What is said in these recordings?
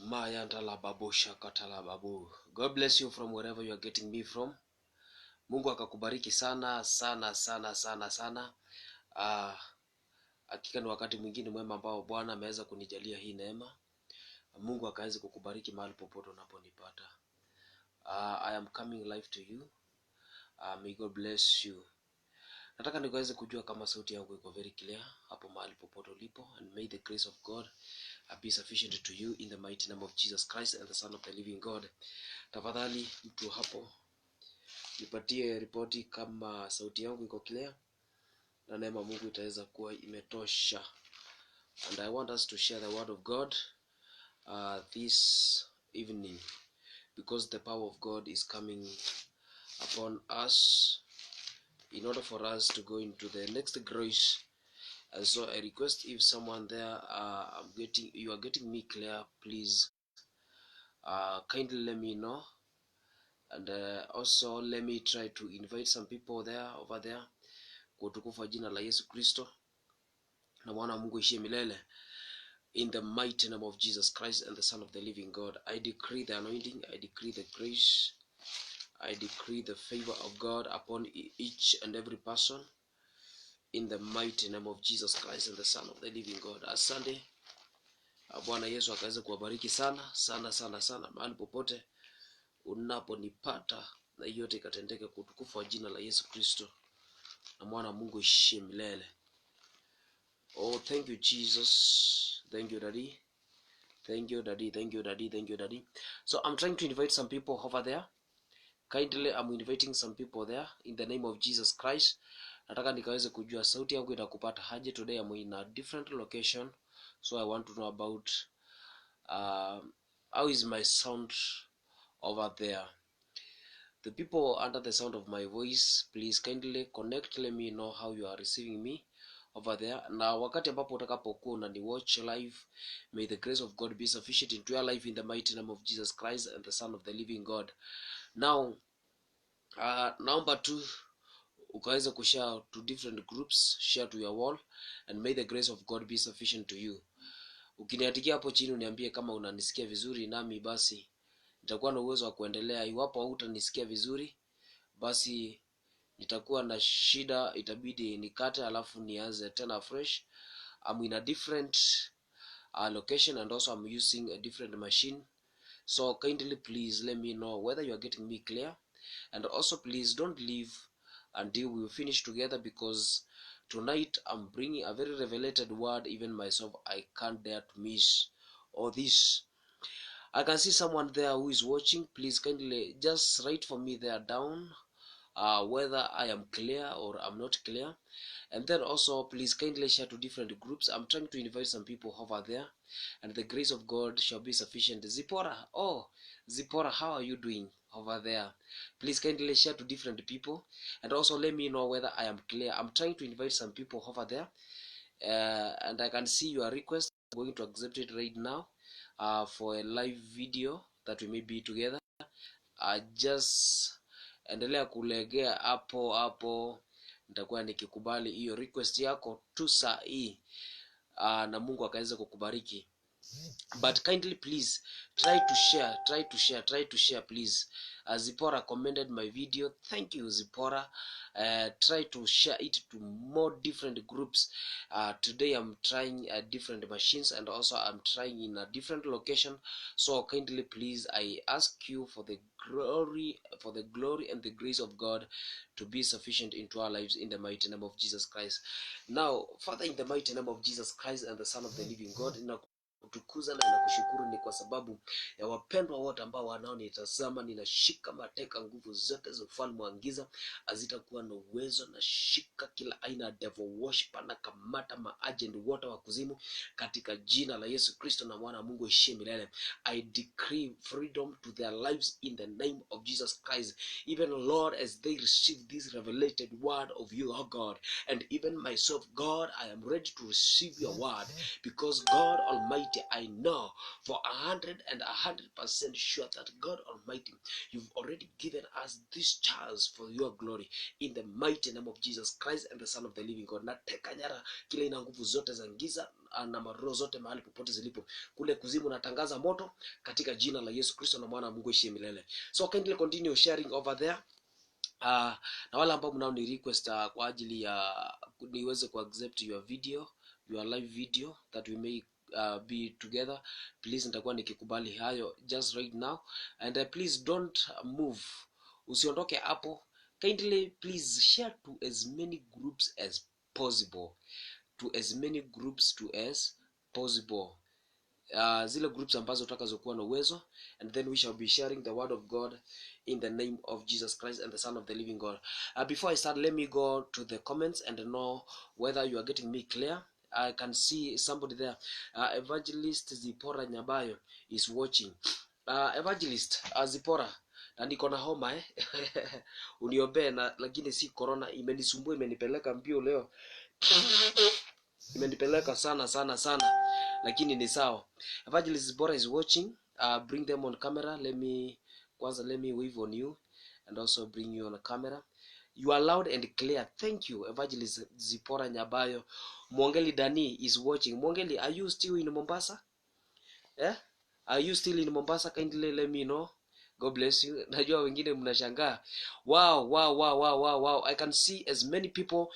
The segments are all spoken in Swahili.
Mayantala babu shakatala babu. God bless you from wherever you are getting me from. Mungu akakubariki sana sana sana sana sana. Hakika ni wakati mwingine mwema ambao Bwana ameweza kunijalia hii neema. Mungu akaweze kukubariki mahali popote unaponipata. I am coming live to you. May God bless you. Nataka nikaweze kujua kama sauti yangu iko very clear hapo mahali popote ulipo, and may the grace of God be sufficient to you in the mighty name of Jesus Christ and the Son of the living God. Tafadhali mtu hapo nipatie ripoti kama sauti yangu iko clear, na neema Mungu itaweza kuwa imetosha. And I want us to share the word of God this evening, because the power of God is coming upon us in order for us to go into the next grace. And so I request, if someone there you are getting me clear, please kindly let me know. And also let me try to invite some people over there. Kwa utukufu wa jina la Yesu Kristo na mwana Mungu ishie milele, in the mighty name of Jesus Christ and the Son of the living God. I decree the anointing, I decree the grace, I decree the favor of God upon each and every person, in the mighty name of Jesus Christ and the Son of the living God. Asante Bwana Yesu akaweze kuwabariki sana sana sana sana mahali popote unaponipata, na yote ikatendeke kwa utukufu wa jina la Yesu Kristo na mwana Mungu ishie milele. Oh, thank you Jesus. Thank you Daddy. Thank you Daddy. Thank you Daddy. Thank you Daddy. So I'm trying to invite some people over there. Kindly I'm inviting some people there in the name of Jesus Christ. Nataka nikaweze kujua sauti yangu itakupata haje. Today I'm in a different location, so I want to know about how is my sound over there. The people under the sound of my voice, please kindly connect, let me know how you are receiving me over there. Na wakati ambapo utakapokuwa unani watch live, may the grace of God be sufficient into your life in the mighty name of Jesus Christ and the Son of the living God. Now number 2, ukaweza kushare to different groups, share to your wall, and may the grace of God be sufficient to you. Ukiniandikia hapo chini uniambie kama unanisikia vizuri, nami basi nitakuwa na uwezo wa kuendelea. Iwapo hautanisikia vizuri, basi nitakuwa na shida, itabidi nikate alafu nianze tena fresh. I'm in a different location, and also I'm using a different machine. So kindly please let me know whether you are getting me clear, and also please don't leave until we finish together, because tonight I'm bringing a very revelated word. Even myself, I can't dare to miss all this. I can see someone there who is watching. Please kindly just write for me there down whether I am clear or I'm not clear. And then also please kindly share to different groups. I'm trying to invite some people over there, and the grace of God shall be sufficient. Zipporah, oh Zipporah, how are you doing over there? Please kindly share to different people, and also let me know whether I am clear. I'm trying to invite some people over there, and I can see your request. I'm going to accept it right now for a live video that we may be together. Just endelea kulegea hapo, nitakuwa nikikubali hiyo request yako tu saa hii, na Mungu akaweza kukubariki. But kindly please try to share please. Zipporah commended my video. Thank you Zipporah. Try to share it to more different groups. Today I'm trying different machines, and also I'm trying in a different location. So kindly please, I ask you for the glory and the grace of God to be sufficient into our lives in the mighty name of Jesus Christ. Now Father, in the mighty name of Jesus Christ and the Son of the living God, kutukuza na ninakushukuru ni kwa sababu ya wapendwa wote ambao wanaonitazama. Ninashika mateka nguvu zote za ufalme wa giza, hazitakuwa na uwezo. Na shika kila aina ya devil worshiper na kamata maagent wote wa kuzimu katika jina la Yesu Kristo na mwana Mungu ishie milele. I decree freedom to their lives in the name of Jesus Christ. Even Lord, as they receive this revelated word of you, oh God, and even myself, God, I am ready to receive your word, because God Almighty, I know for 100% sure that God Almighty, you've already given us this chance for your glory, in the mighty name of Jesus Christ and the Son of the living God. Nateka nyara kile ina nguvu zote za giza na maroho zote mahali popote zilipo kule kuzimu, natangaza moto katika jina la Yesu Kristo na mwana wa Mungu ishie milele. So kindly continue sharing over there. Na wale ambao mnao ni request kwa ajili ya niweze ku accept your video, your live video, that we may be together, please nitakuwa nikikubali hayo just right now. And please don't move, usiondoke hapo. Kindly please share to as many groups as possible, zile groups ambazo utakazokuwa na uwezo, and then we shall be sharing the word of God in the name of Jesus Christ and the Son of the living God. Before I start, let me go to the comments and know whether you are getting me clear. I can see somebody there. Evangelist Zipora Nyabayo is watching. Evangelist Zipora, na niko na homa uniombee, na lakini si corona, imenisumbua, imenipeleka mbio leo imenipeleka sana, lakini ni sawa. Evangelist Zipora is watching. Bring them on camera. Let me wave on you and also bring you on camera. You are loud and clear. Thank you, Evangelist Zipora Nyabayo. Mwongeli Dani is watching. Mwongeli, are you still in Mombasa? Are you still in Mombasa? Kindly let me know. God bless you. Najua wengine mnashangaa. Wow. I can see as many people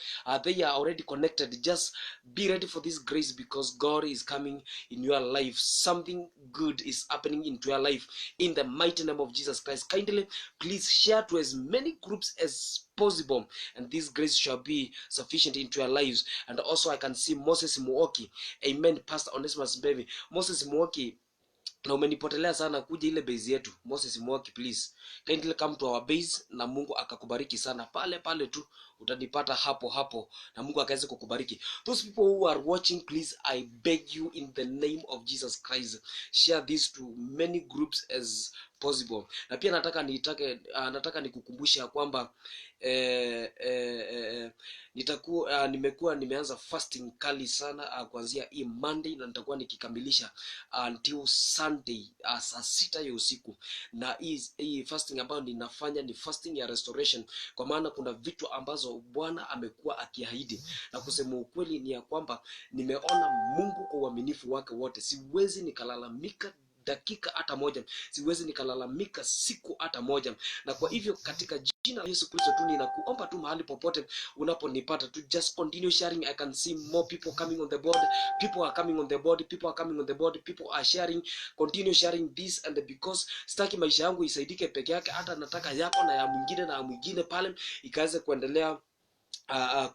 they are already connected. Just be ready for this grace, because God is coming in your life. Something good is happening into your life in the mighty name of Jesus Christ. Kindly please share to as many groups as possible, and this grace shall be sufficient into your lives. And also I can see Moses Muoki. Amen. Pastor Onesmus baby. Moses Muoki, na umenipotelea sana kuja ile base yetu. Moses Mwaki, please kindly come to our base, na Mungu akakubariki sana. Pale tu utanipata hapo, na Mungu akaweze kukubariki. Those people who are watching, please I beg you in the name of Jesus Christ, share this to many groups as possible. Na pia nataka nikukumbusha kwamba nimekuwa nimeanza fasting kali sana kuanzia hii Monday, na nitakuwa nikikamilisha until Sunday saa 6 ya usiku. Na hii fasting ambayo ninafanya ni fasting ya restoration, kwa maana kuna vitu ambazo Bwana amekuwa akiahidi, na kusema ukweli ni ya kwamba nimeona Mungu kwa uaminifu wake wote. Siwezi nikalalamika dakika hata moja, siwezi nikalalamika siku hata moja. Na kwa hivyo katika jina la Yesu Kristo tu ninakuomba tu mahali popote unaponipata tu, just continue sharing. I can see more people coming on the board. People are coming on the board. People are sharing. Continue sharing this, and because sitaki maisha yangu isaidike peke yake, hata nataka yako na ya mwingine na mwingine pale ikaweze kuendelea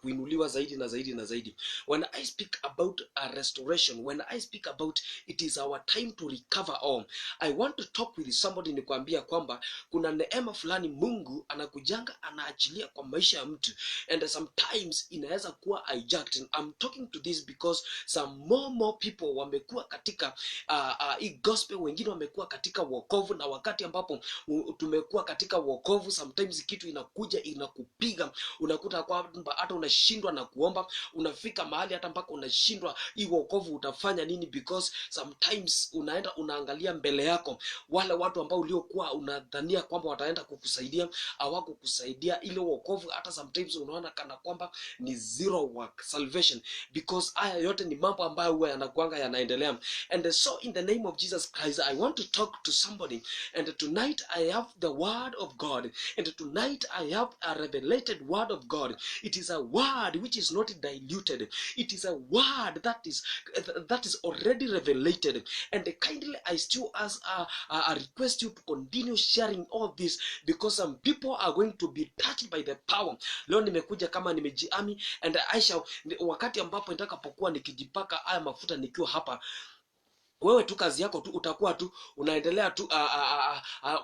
kuinuliwa zaidi na zaidi. When I speak about restoration, when I speak about it is our time to recover all, I want to talk with somebody nikwambia kwamba kuna neema fulani Mungu anakujanga anaachilia kwa maisha ya mtu, and sometimes inaweza kuwa hijacked. And I'm talking to this because some more people wamekuwa katika hii gospel, wengine wamekuwa katika wokovu, na wakati ambapo tumekuwa katika wokovu, sometimes kitu inakuja inakupiga, unakuta kwamba hata unashindwa na kuomba, unafika mahali hata mpaka unashindwa hii wokovu utafanya nini, because sometimes unaenda unaangalia mbele yako, wale watu ambao uliokuwa unadhania kwamba wataenda kukusaidia hawakukusaidia. Ile wokovu hata sometimes unaona kana kwamba ni zero work salvation, because haya yote ni mambo ambayo huwa yanakuanga yanaendelea. And so in the name of Jesus Christ, I want to talk to somebody, and tonight I have the word of God, and tonight I have a revelated word of God. It is a word which is not diluted. It is a word that is already revelated. And kindly I still ask, I request you to continue sharing all this, because some people are going to be touched by the power. Leo nimekuja kama nimejiami, and I shall, wakati ambapo nitakapokuwa nikijipaka haya mafuta nikiwa hapa, wewe tu kazi yako tu utakuwa tu unaendelea tu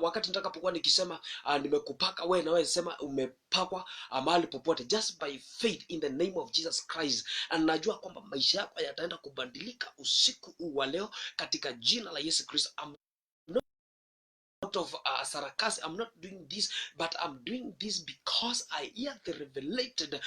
wakati nitakapokuwa nikisema nimekupaka, wewe na wewe sema umepakwa mahali popote, just by faith in the name of Jesus Christ. And najua kwamba maisha yako yataenda kubadilika usiku huu wa leo katika jina la Yesu Kristo. out of sarcasm. I'm not doing this, but I'm doing this because I hear the revelated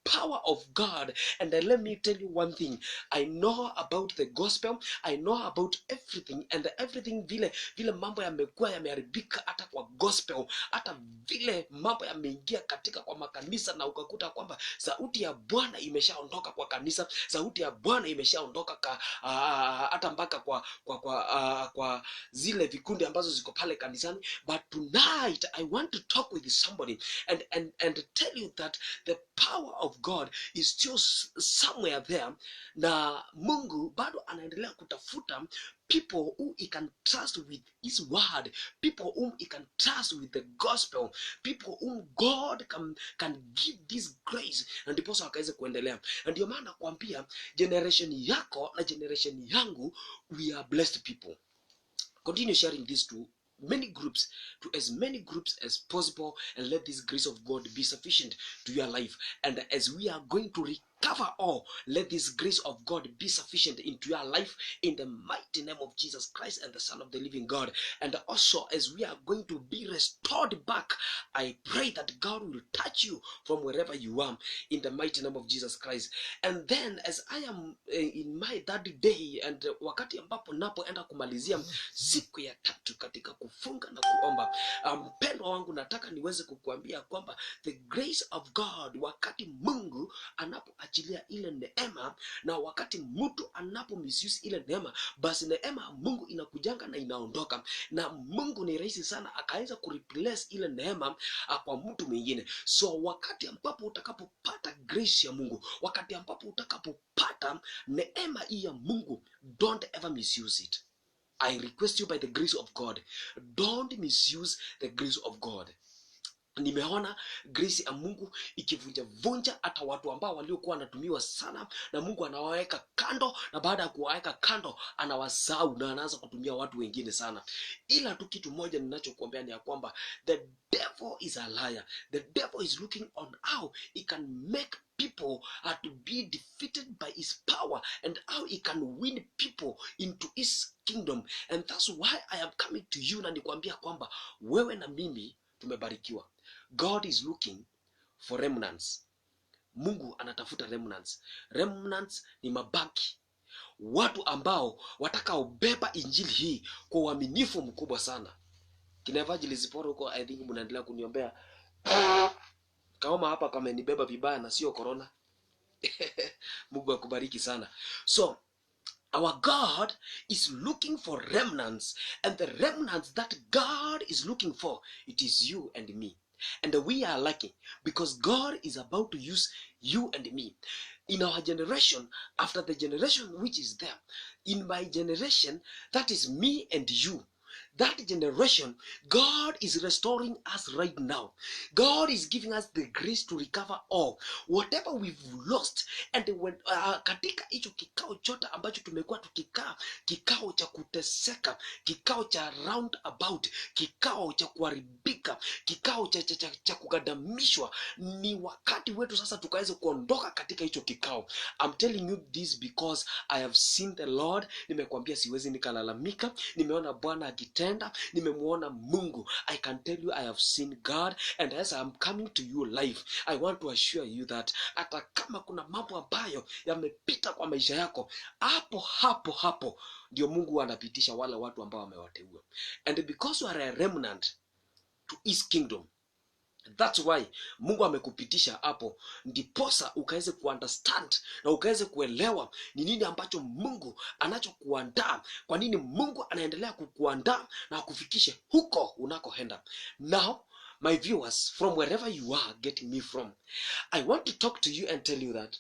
power of God. And let me tell you one thing, I know about the gospel, I know about everything, and everything vile mambo yamekuwa yameharibika hata kwa gospel, hata vile mambo yameingia katika kwa makanisa, na ukakuta kwamba sauti ya Bwana imeshaondoka kwa kanisa, sauti ya Bwana imeshaondoka hata mpaka kwa zile vikundi ambazo ziko pale kanisani. But tonight I want to talk with somebody and tell you that the power of God is still somewhere there, na Mungu bado anaendelea kutafuta people who he can trust with his word, people whom he can trust with the gospel, people whom God can give this grace, na ndipo akaweze kuendelea. Na ndio maana nakwambia generation yako na generation yangu, we are blessed people. Continue sharing this to many groups, to as many groups as possible, and let this grace of God be sufficient to your life. And as we are going to recover all, let this grace of God be sufficient into your life, in the mighty name of Jesus Christ and the Son of the living God. And also as we are going to be restored back, I pray that God will touch you from wherever you are, in the mighty name of Jesus Christ. And then as I am in my third day, and wakati ambapo napoenda kumalizia siku ya tatu katika kufunga na kuomba, mpendwa wangu, nataka niweze kukuambia kwamba the grace of God, wakati Mungu anapoachilia ile neema, na wakati mtu anapo misuse ile neema, basi neema Mungu inakujanga na inaondoka, na Mungu ni rahisi sana akaweza kureplace ile neema kwa mtu mwingine. So wakati ambapo utakapopata grace ya Mungu, wakati ambapo utakapopata neema hii ya Mungu, don't ever misuse it. I request you by the grace of God, don't misuse the grace of God. Nimeona grace ya Mungu ikivunja hata watu ambao waliokuwa wanatumiwa sana, na Mungu anawaweka kando, na baada ya kuwaweka kando anawasahau na anaanza kutumia watu wengine sana. Ila tu kitu moja ninachokuambia ni ya kwamba the devil is a liar. The devil is looking on how he can make people to be defeated by his power, and how he can win people into his kingdom. And that's why I am coming to you, na nikwambia kwamba wewe na mimi tumebarikiwa. God is looking for remnants. Mungu anatafuta remnants. Remnants ni mabaki, watu ambao watakaobeba injili hii kwa uaminifu mkubwa sana. Kina evangelist Paul huko, I think mnaendelea kuniombea kama hapa kamenibeba vibaya na sio corona. Mungu akubariki sana. So our God is looking for remnants, and the remnants that God is looking for, it is you and me. And we are lucky because God is about to use you and me in our generation, after the generation which is there. In my generation, that is me and you. That generation, God is restoring us right now. God is giving us the grace to recover all whatever we've lost. And when katika hicho kikao chote ambacho tumekuwa tukikaa, kikao cha kuteseka, kikao cha round about, kikao cha kuharibika, kikao cha kugadamishwa, ni wakati wetu sasa tukaweze kuondoka katika hicho kikao. I'm telling you this because I have seen the Lord. Nimekuambia siwezi nikalalamika. Nimeona Bwana akitenda, nimemuona Mungu. I can tell you I have seen God, and as I'm coming to you live, I want to assure you that hata kama kuna mambo ambayo yamepita kwa maisha yako, hapo ndio Mungu anapitisha wale watu ambao wamewateua. And because you are a remnant to his kingdom, that's why Mungu amekupitisha hapo, ndiposa ukaweze kuunderstand na ukaweze kuelewa ni nini ambacho Mungu anachokuandaa, kwa nini Mungu anaendelea kukuandaa na kufikishe huko unakoenda. Now my viewers, from wherever you are getting me from, I want to talk to you and tell you that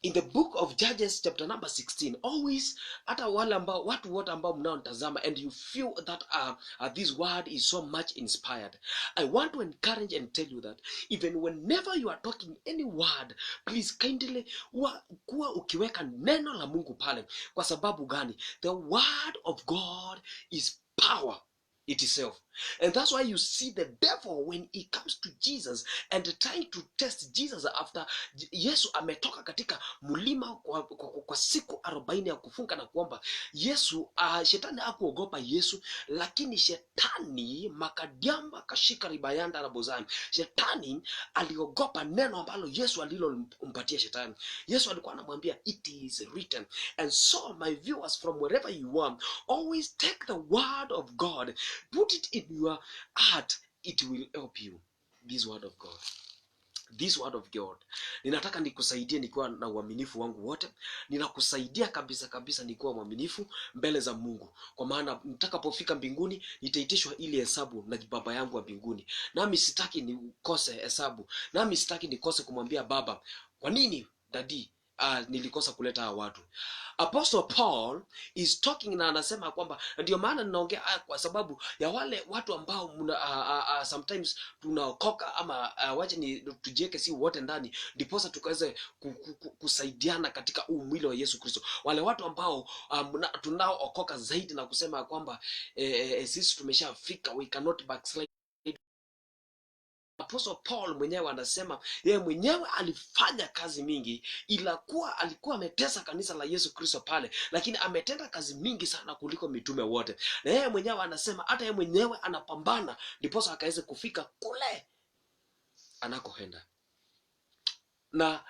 in the book of Judges chapter number 16, always hata wale ambao watu wote ambao mnaotazama and you feel that this word is so much inspired, I want to encourage and tell you that even whenever you are talking any word, please kindly kuwa ukiweka neno la Mungu pale. Kwa sababu gani? The word of God is power. itself. And that's why you see the devil when he comes to Jesus and trying to test Jesus after Yesu ametoka katika mulima kwa siku 40 ya kufunga na kuomba. Yesu shetani hakuogopa Yesu, lakini shetani makadiamba kashika ribayanda na bozani. Shetani aliogopa neno ambalo Yesu alilompatia shetani. Yesu alikuwa anamwambia it is written. And so my viewers, from wherever you are, always take the word of God, put it in your heart, it will help you. This word of God, this word of God, ninataka nikusaidie nikiwa na uaminifu wangu wote. Ninakusaidia kabisa kabisa nikiwa mwaminifu mbele za Mungu, kwa maana nitakapofika mbinguni nitaitishwa ile hesabu na baba yangu wa mbinguni. Nami sitaki nikose hesabu, nami sitaki nikose kumwambia baba, kwa nini daddy nilikosa kuleta hawa watu. Apostle Paul is talking na anasema kwamba ndio maana ninaongea kwa sababu ya wale watu ambao sometimes tunaokoka ama wacha ni tujieke si wote ndani ndiposa tukaweze kusaidiana katika huu mwili wa Yesu Kristo. Wale watu ambao tunaookoka zaidi na kusema kwamba sisi tumeshafika, we cannot backslide. Apostle Paul mwenyewe anasema yeye mwenyewe alifanya kazi mingi, ila kuwa alikuwa ametesa kanisa la Yesu Kristo pale, lakini ametenda kazi mingi sana kuliko mitume wote. Na yeye mwenyewe anasema hata yeye mwenyewe anapambana ndiposa akaweze kufika kule anakoenda. Na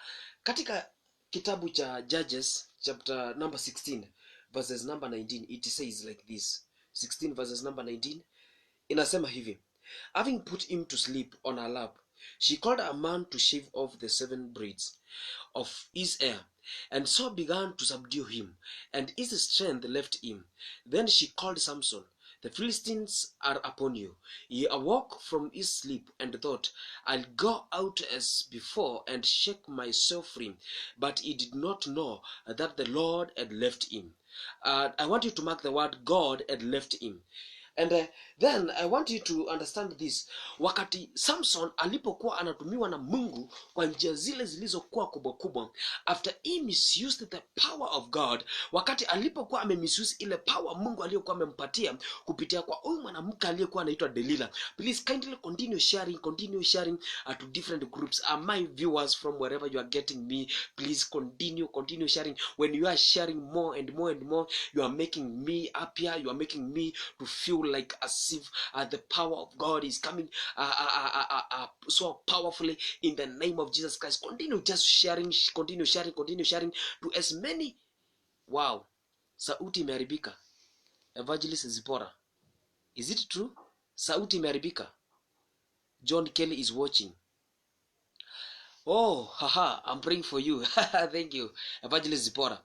katika kitabu cha Judges chapter number 16 verses number 19, it says like this. 16 verses number 19 inasema hivi: having put him to sleep on her lap, she called a man to shave off the 7 braids of his hair, and so began to subdue him, and his strength left him. Then she called Samson, the Philistines are upon you. He awoke from his sleep and thought, I'll go out as before and shake myself free. But he did not know that the Lord had left him. I want you to mark the word God had left him. And then I want you to understand this. Wakati Samson alipokuwa anatumiwa na Mungu kwa njia zile zilizokuwa kubwa kubwa, after he misused the power of God, wakati alipokuwa amemisuse ile power Mungu aliyokuwa amempatia kupitia kwa huyu mwanamke aliyekuwa anaitwa Delilah. Please kindly continue sharing to different groups. My viewers from wherever you are getting me, please continue sharing. When you are sharing more and more and more, you are making me happier, you are making me to feel like as if the power of God is coming so powerfully in the name of Jesus Christ. Continue just sharing, continue sharing to as many. Wow, sauti imeharibika. Evangelist Zipporah, is it true? Sauti imeharibika. John Kelly is watching. Oh, haha, I'm praying for you. Thank you, Evangelist Zipporah.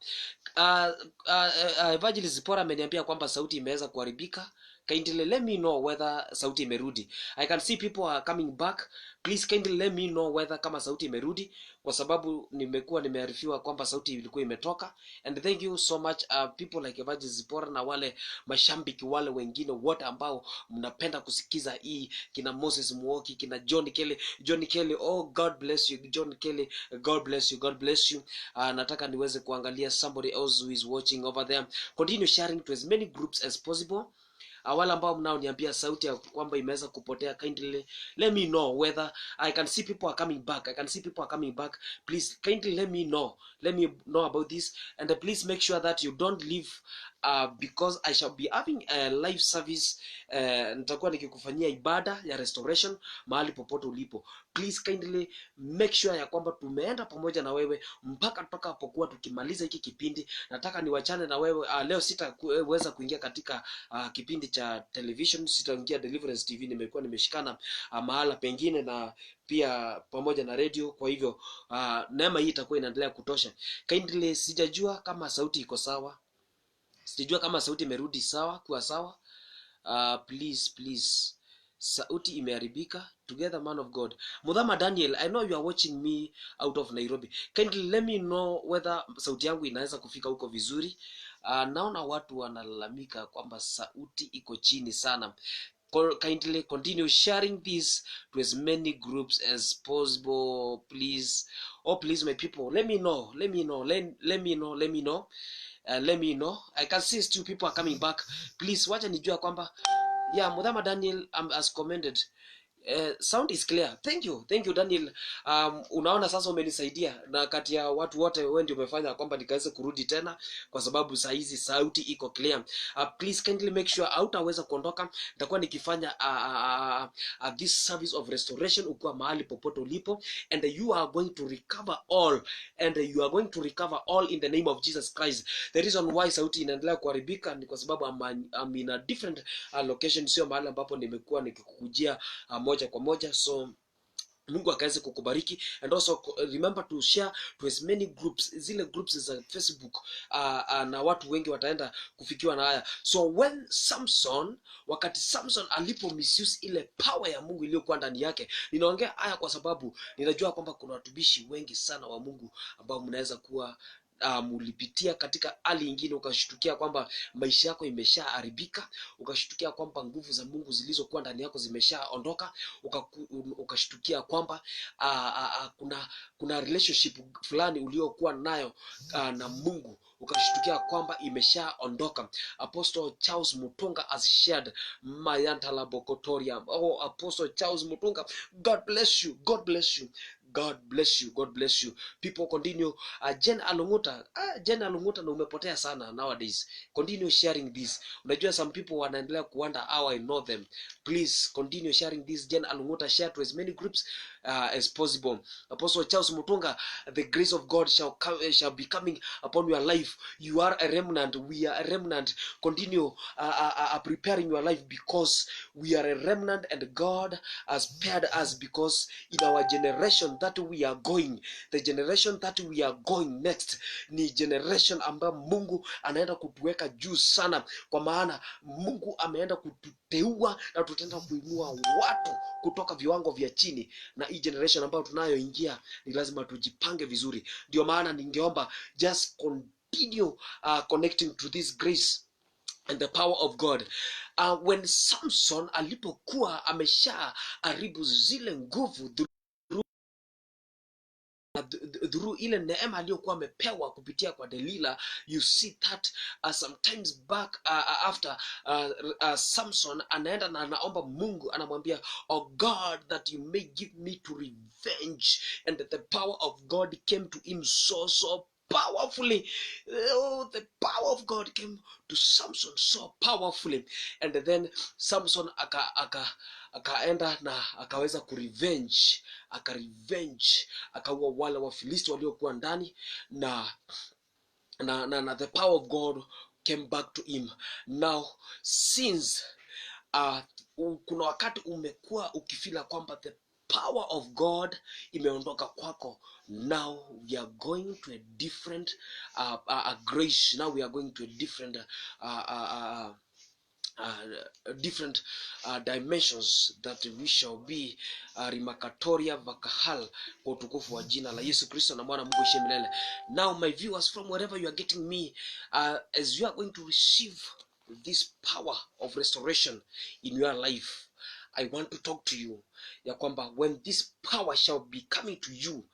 Evangelist Zipporah ameniambia kwamba sauti imeweza kuharibika. Kindly let me know whether sauti imerudi. I can see people are coming back. Please kindly let me know whether kama sauti imerudi, kwa sababu nimekuwa nimearifiwa kwamba sauti ilikuwa imetoka. And thank you so much people like Evangelist Zipporah na wale mashambiki wale wengine wote ambao mnapenda kusikiza hii, kina Moses Muoki, kina John Kelly. Oh, God bless you John Kelly, God bless you. Nataka niweze kuangalia somebody else who is watching over there. Continue sharing to as many groups as possible. Wale ambao mnaoniambia sauti ya kwamba imeweza kupotea, kindly let me know whether I can see people are coming back. Please kindly let me know about this, and please make sure that you don't leave because I shall be having a live service. Nitakuwa nikikufanyia ibada ya restoration mahali popote ulipo. Please kindly make sure ya kwamba tumeenda pamoja na wewe mpaka tutakapokuwa tukimaliza hiki kipindi. Nataka niwachane na wewe leo. Sitaweza kuingia katika kipindi cha television, sitaingia Deliverance TV, nimekuwa nimeshikana mahala pengine na pia pamoja na radio. Kwa hivyo neema hii itakuwa inaendelea kutosha. Kindly, sijajua kama sauti iko sawa, sijajua kama sauti imerudi sawa, kuwa sawa. Please sauti imeharibika. Together man of God, Mudhama Daniel, I know you are watching me out of Nairobi. Kindly let me know whether sauti yangu inaweza kufika huko vizuri. Naona watu wanalalamika kwamba sauti iko chini sana. Kindly continue sharing this to as many groups as possible, please. Oh please my people, let me know. I can see still people are coming back. Please wacha nijua kwamba Yeah, Mudama Daniel has commented. Sound is clear. Thank you Daniel. Unaona sasa umenisaidia, na kati ya watu wote wewe ndio umefanya kwamba nikaweze kurudi tena, kwa sababu saa hizi sauti iko clear. Please kindly make sure hautaweza kuondoka. Nitakuwa nikifanya this service of restoration ukiwa mahali popote ulipo, and you are going to recover all, and you are going to recover all in the name of Jesus Christ. The reason why sauti inaendelea kuharibika ni kwa sababu I'm in a different location, sio mahali ambapo nimekuwa nikikujia moja kwa moja. So Mungu akaweze kukubariki, and also remember to share to as many groups, zile groups za Facebook, na watu wengi wataenda kufikiwa na haya. So when wakati Samson alipo misuse ile power ya Mungu iliyokuwa ndani yake, ninaongea haya kwa sababu ninajua kwamba kuna watumishi wengi sana wa Mungu ambao mnaweza kuwa mulipitia katika hali nyingine, ukashtukia kwamba maisha yako imeshaharibika, ukashtukia kwamba nguvu za Mungu zilizokuwa ndani yako zimeshaondoka, ukashtukia kwamba kuna relationship fulani uliokuwa nayo na Mungu ukashtukia kwamba imeshaondoka. Apostle Charles Mutunga has shared Mayantala Bokotoria. Oh, Apostle Charles Mutunga, God bless you, God bless you, God bless you, God bless you. People continue. Jen Alunguta, na umepotea sana nowadays. Continue sharing this. Unajua some people wanaendelea kuwonder how I know them. Please continue sharing this. Jen Alunguta, share to as many groups as possible. Apostle Charles Mutunga, the grace of God shall be coming upon your life. You are a remnant. We are a remnant. Continue preparing your life, because we are a remnant, and God has spared us, because in our generation that we are going, the generation that we are going next ni generation ambayo Mungu anaenda kutuweka juu sana, kwa maana Mungu ameenda kututeua na tutaenda kuinua watu kutoka viwango vya chini, na hii generation ambayo tunayoingia ni lazima tujipange vizuri. Ndio maana ningeomba just continue connecting to this grace and the power of God. When Samson alipokuwa amesha haribu zile nguvu through ile neema aliyokuwa amepewa kupitia kwa Delila, you see that sometimes back after Samson anaenda na anaomba Mungu, anamwambia, oh God, that you may give me to revenge, and the power of God came to him so powerfully. Oh, the power of God came to Samson so powerfully, and then Samson akaenda na akaweza kurevenge, akaua wale Wafilisti waliokuwa ndani, na the power of God came back to him. Now since kuna wakati umekuwa ukifila kwamba the power of God imeondoka kwako, now we are going to a different grace. Now we are going to a different different dimensions that we shall be rimakatoria vakahal, kwa utukufu wa jina la Yesu Kristo na mwana Mungu ishe milele. Now my viewers, from wherever you are getting me, as you are going to receive this power of restoration in your life, I want to talk to you ya kwamba when this power shall be coming to you,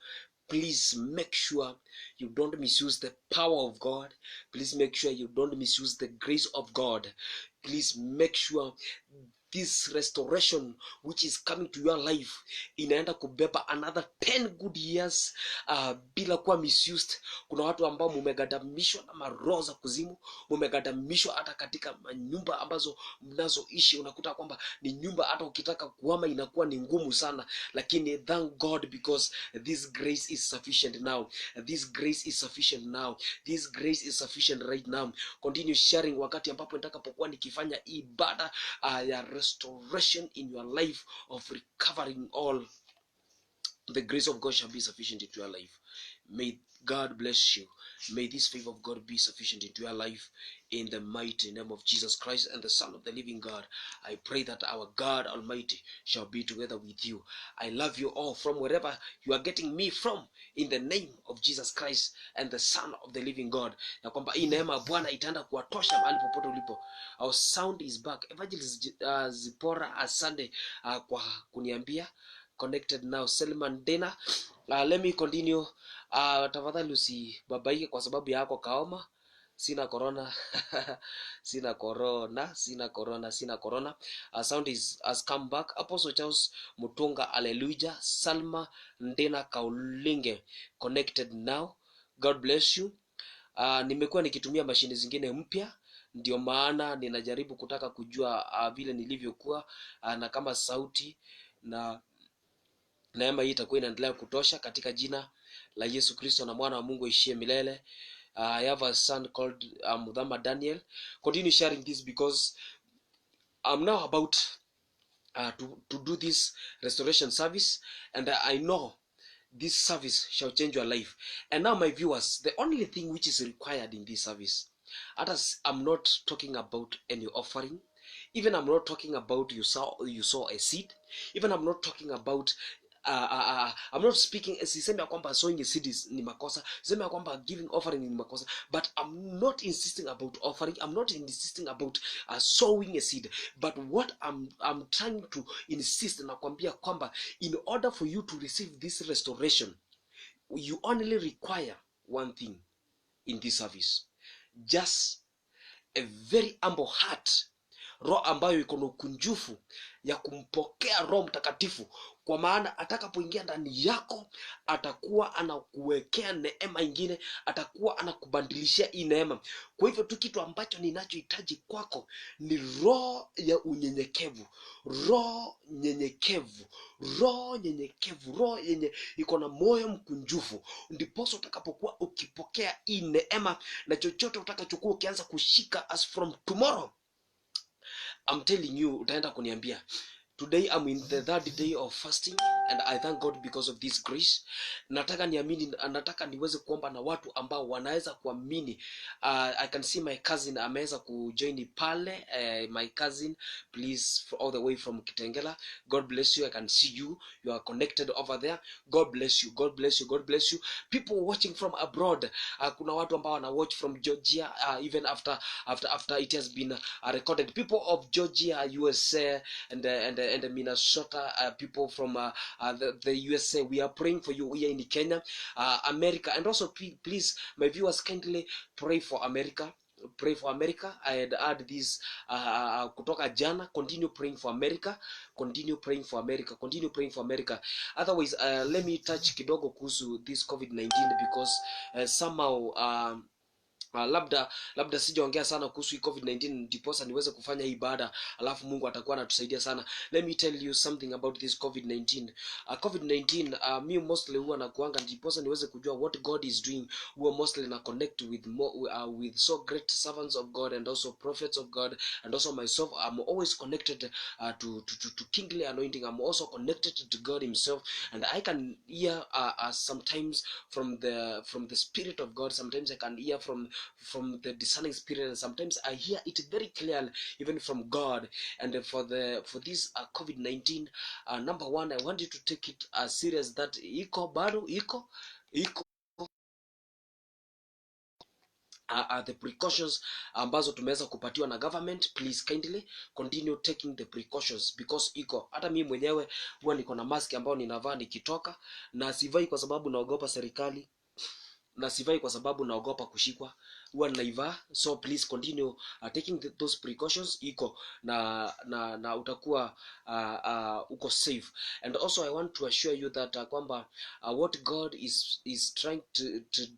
please make sure you don't misuse the power of God. Please make sure you don't misuse the grace of God. Please make sure this restoration which is coming to your life inaenda kubeba another 10 good years bila kuwa misused. Kuna watu ambao mumegadamishwa na maroho za kuzimu, mumegadamishwa hata katika nyumba ambazo mnazoishi. Unakuta kwamba ni nyumba hata ukitaka kuhama inakuwa ni ngumu sana, lakini thank God, because this grace is sufficient now. This grace is sufficient now. This grace is sufficient right now. Continue sharing wakati ambapo nitakapokuwa nikifanya ibada ya restoration in your life, of recovering all. The grace of God shall be sufficient into your life. May God bless you. May this favor of God be sufficient into your life, in the mighty name of Jesus Christ and the Son of the living God. I pray that our God Almighty shall be together with you. I love you all from wherever you are getting me from, in the name of Jesus Christ and the Son of the living God. Na kwamba hii neema ya Bwana itaenda kuwatosha mahali popote ulipo. Our sound is back. Evangelist Zipora, asante kwa kuniambia connected now. Selman Dena, let me continue. Tafadhali usibabaike kwa sababu yako kaoma. sina corona. Sina corona. Sound has come back. Apostle Charles Mutunga, hallelujah. Salma Ndena Kaulinge connected now. God bless you. Nimekuwa nikitumia mashine zingine mpya, ndio maana ninajaribu kutaka kujua vile nilivyokuwa na kama sauti na neema hii itakuwa inaendelea kutosha katika jina la Yesu Kristo na mwana wa Mungu aishie milele. I have a son called Mudhama Daniel. Continue sharing this because I'm now about to do this restoration service, and I know this service shall change your life. And now, my viewers, the only thing which is required in this service, others, I'm not talking about any offering. Even I'm not talking about you saw a seed. Even I'm not talking about I'm not speaking sisemi ya kwamba sowing a seed ni makosa, sisemi ya kwamba giving offering ni makosa, but I'm not insisting about offering. I'm not insisting about sowing a seed, but what I'm trying to insist na kwambia kwamba in order for you to receive this restoration, you only require one thing in this service, just a very humble heart, roho ambayo iko na ukunjufu ya kumpokea Roho Mtakatifu, kwa maana atakapoingia ndani yako atakuwa anakuwekea neema ingine, atakuwa anakubadilishia hii neema. Kwa hivyo tu kitu ambacho ninachohitaji kwako ni roho ya unyenyekevu, roho nyenyekevu, roho yenye iko na moyo mkunjufu, ndipo utakapokuwa ukipokea hii neema, na chochote utakachokuwa ukianza kushika as from tomorrow, I'm telling you, utaenda kuniambia. Today I'm in the third day of fasting, and I thank God because of this grace. Nataka niamini, nataka niweze kuomba na watu ambao wanaweza kuamini. I can see my cousin ameweza kujoin pale. My cousin, please, all the way from Kitengela. God bless you. I can see you. You are connected over there. God bless you. God bless you. God bless you. People watching from abroad. Kuna watu ambao wana watch from Georgia, even after it has been recorded. People of Georgia, USA, and Minnesota, people from the USA, we are praying for you here in Kenya, America, and also please, my viewers, kindly pray for America. Pray for America. I had heard this kutoka jana. Continue praying for America. Continue praying for America. Continue praying for America. Otherwise, let me touch kidogo kuhusu this COVID-19 because somehow labda sijaongea sana kuhusu COVID-19 ndiposa niweze kufanya hii ibada, alafu Mungu atakuwa anatusaidia sana. Let me tell you something about this COVID-19. COVID-19, me mostly huwa nakuanga ndiposa niweze kujua what God is doing. Huwa mostly na connect with so great servants of God and also prophets of God, and also myself. I'm always connected to kingly anointing. I'm also connected to God himself, and I can hear sometimes from the Spirit of God. Sometimes I can hear from the discerning spirit, and sometimes I hear it very clearly even from God. And for this COVID-19, number one, I want you to take it serious that iko the precautions ambazo tumeweza kupatiwa na government. Please kindly continue taking the precautions because iko, hata mimi mwenyewe huwa niko na mask ambayo ninavaa nikitoka, na sivai kwa sababu naogopa serikali, na sivai kwa sababu naogopa kushikwa, huwa naivaa. So please continue taking those precautions, iko na utakuwa uko safe. And also I want to assure you that kwamba what God is trying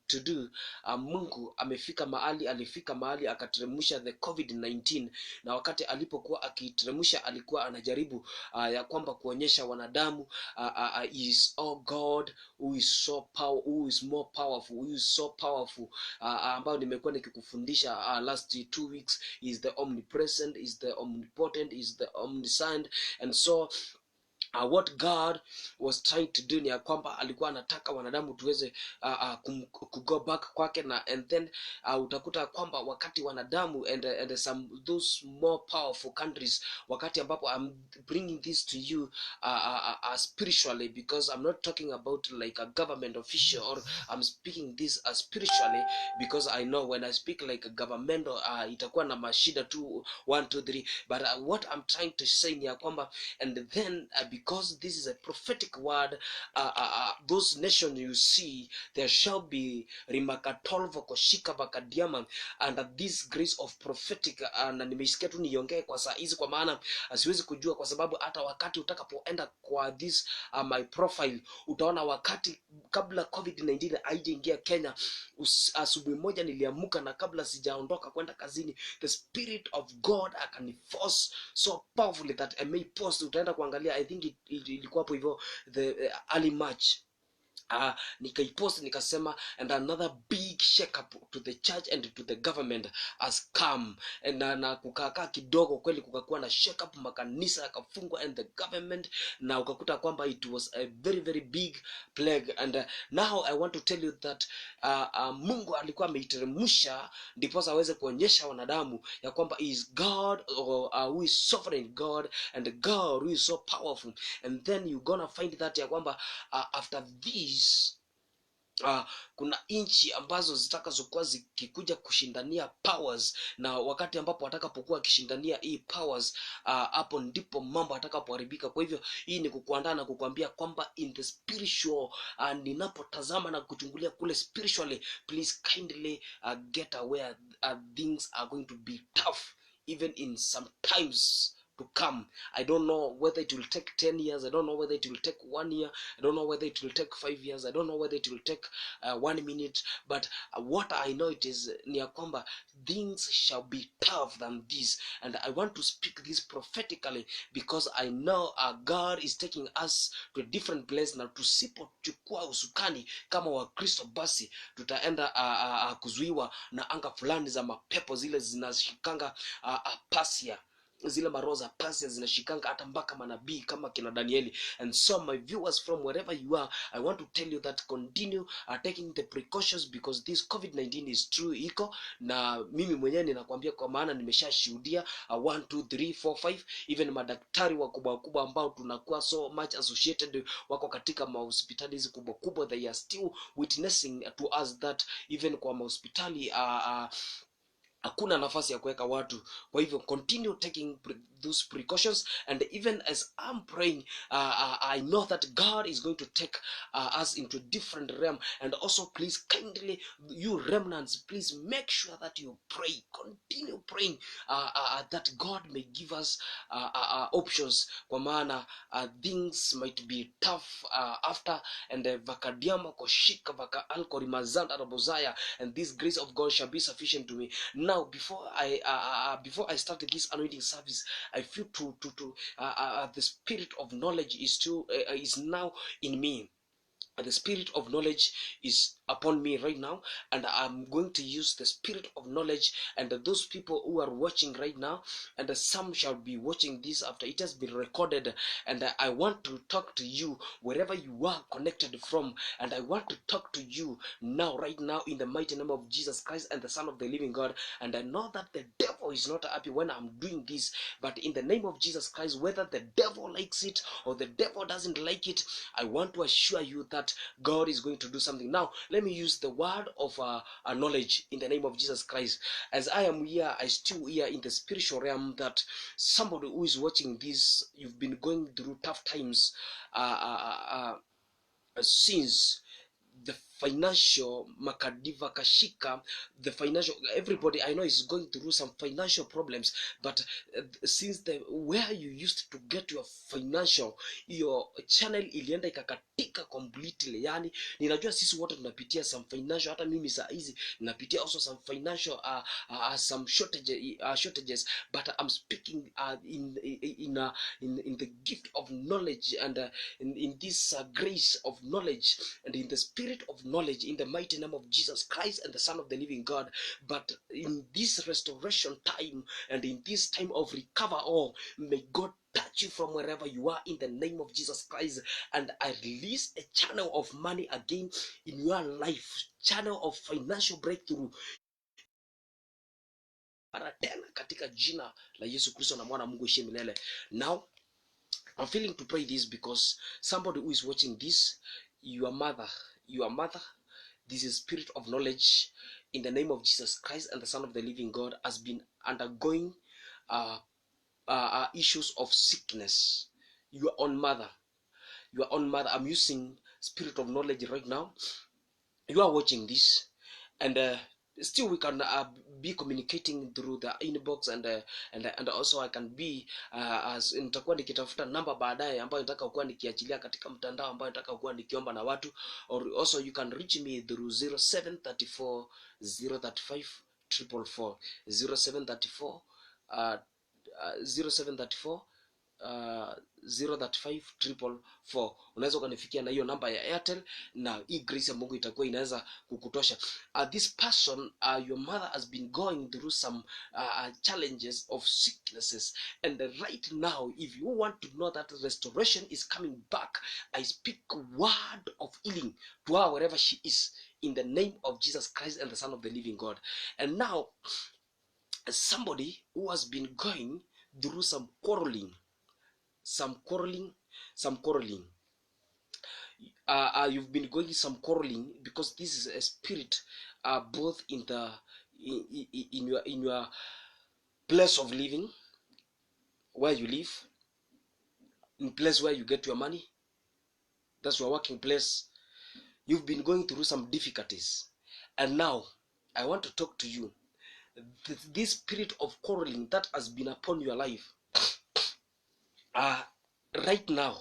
to do, Mungu alifika mahali akateremsha the COVID-19, na wakati alipokuwa akiteremsha alikuwa anajaribu ya kwamba kuonyesha wanadamu is all God who is more powerful, who is so powerful, ambao nimekuwa nikikufundisha last 2 weeks, is the omnipresent, is the omnipotent, is the omniscient. And so what God was trying to do ni ya kwamba alikuwa anataka wanadamu tuweze go back kwake, na and then utakuta kwamba wakati wanadamu and some those more powerful countries, wakati ambapo I'm bringing this to you spiritually, because I'm not talking about like a government official, or I'm speaking this spiritually, because I know when I speak like a governmental itakuwa na mashida tu 1 2 3, but what I'm trying to say ni ya kwamba, and then because this is a prophetic word. Those nations you see, there shall be rimakatolvo koshika vakadiama, and this grace of prophetic. Na nimesikia tu niongee kwa saa hizi, kwa maana siwezi kujua, kwa sababu hata wakati utakapoenda kwa this my profile, utaona wakati kabla COVID-19 haijaingia Kenya, asubuhi moja niliamuka, na kabla sijaondoka kwenda kazini, the spirit of God akaniforce so powerfully that I may post. Utaenda kuangalia, I think ilikuwa hapo hivyo, the early March. Nikaipost nikasema, and another big shake up to the church and to the government has come. Na kukakaa kidogo kweli, kukakuwa na shake up, makanisa yakafungwa and the government, na ukakuta kwamba it was a very very big plague. And now I want to tell you that Mungu alikuwa ameiteremsha ndiposa aweze kuonyesha wanadamu ya kwamba is God, or who is sovereign God, and God who is so powerful. And then you gonna find that ya kwamba after this kuna nchi ambazo zitakazokuwa zikikuja kushindania powers, na wakati ambapo watakapokuwa wakishindania hii powers, hapo ndipo mambo atakapoharibika. Kwa hivyo hii ni kukuandaa na kukuambia kwamba in the spiritual, ninapotazama na kuchungulia kule spiritually, please kindly get aware things are going to be tough even in some times to come. I don't know whether it will take 10 years. I don't know whether it will take 1 year. I don't know whether it will take 5 years. I don't know whether it will take 1 minute. But what I know it is ni kwamba things shall be tough than this. And I want to speak this prophetically, because I know God is taking us to a different place, na tusipochukua usukani kama Wakristo, basi tutaenda kuzuiwa na anga fulani za mapepo, zile zinashikanga pasia, zile maroho za pasia zinashikanga hata mpaka manabii kama kina Danieli. And so my viewers, from wherever you are, I want to tell you that continue taking the precautions, because this COVID-19 is true iko, na mimi mwenyewe ninakwambia, kwa maana nimeshashuhudia 1 2 3 4 5, even madaktari wakubwa wakubwa ambao tunakuwa so much associated, wako katika mahospitali hizi kubwa kubwa, they are still witnessing to us that even kwa mahospitali hakuna nafasi ya kuweka watu. Kwa hivyo continue taking those precautions, and even as I'm praying, I know that God is going to take us into a different realm. And also, please kindly, you remnants, please make sure that you pray, continue praying that God may give us options, kwa maana things might be tough after, and vakadiama koshika vaka alkori mazanda rabozaya, and this grace of God shall be sufficient to me. Now, before I start this anointing service, I feel the spirit of knowledge is still is now in me. The spirit of knowledge is upon me right now, and I'm going to use the spirit of knowledge. And those people who are watching right now, and some shall be watching this after it has been recorded, and I want to talk to you wherever you are connected from, and I want to talk to you now, right now, in the mighty name of Jesus Christ and the Son of the living God. And I know that the devil is not happy when I'm doing this, but in the name of Jesus Christ, whether the devil likes it or the devil doesn't like it, I want to assure you that God is going to do something. Now, let me use the word of knowledge in the name of Jesus Christ. As I am here, I still here in the spiritual realm, that somebody who is watching this, you've been going through tough times since the financial makadiva kashika, the financial, everybody I know is going through some financial problems, but since the where you used to get your financial, your channel ilienda ikakatika completely. Yani ninajua sisi wote tunapitia some financial, hata mimi saa hizi ninapitia also some financial some shortages, but I'm speaking in the gift of knowledge, and in this grace of knowledge, and in the spirit of knowledge, in the mighty name of Jesus Christ and the Son of the living God. But in this restoration time, and in this time of recover, may God touch you from wherever you are in the name of Jesus Christ. And I release a channel of money again in your life, channel of financial breakthrough para tena katika jina la Yesu Kristo na mwana Mungu ishie milele. Now I'm feeling to pray this because somebody who is watching this, your mother, this is spirit of knowledge in the name of Jesus Christ and the Son of the living God, has been undergoing issues of sickness. your own mother, your own mother. I'm using spirit of knowledge right now. You are watching this, and still we can be communicating through the inbox, and also I can be as nitakuwa nikitafuta namba baadaye ambayo nataka kuwa nikiachilia katika mtandao ambayo nataka kuwa nikiomba na watu, or also you can reach me through 0734 035 444 0734 0734 035 unaweza ukanifikia na hiyo namba ya Airtel, na hii grace ya Mungu itakuwa inaweza kukutosha. This person, your mother has been going through some challenges of sicknesses, and right now if you want to know that restoration is coming back, I speak a word of healing to her wherever she is, in the name of Jesus Christ and the Son of the living God. And now somebody who has been going through some quarreling, you've been going some quarreling, because this is a spirit both in the in your place of living, where you live, in place where you get your money, that's your working place. You've been going through some difficulties, and now I want to talk to you. This spirit of quarreling that has been upon your life, right now,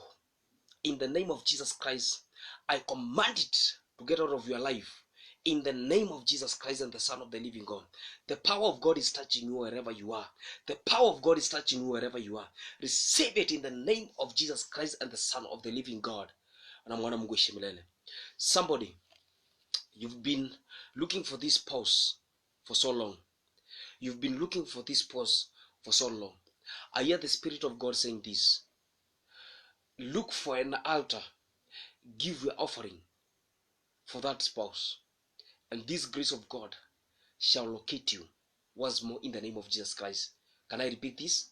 in the name of Jesus Christ, I command it to get out of your life, in the name of Jesus Christ and the Son of the living God. The power of God is touching you wherever you are. The power of God is touching you wherever you are. Receive it in the name of Jesus Christ and the Son of the living God. Somebody, you've been looking for this pause for so long. You've been looking for this pause for so long. I hear the Spirit of God saying this: look for an altar, give your offering for that spouse, and this grace of God shall locate you once more, in the name of Jesus Christ. Can I repeat this?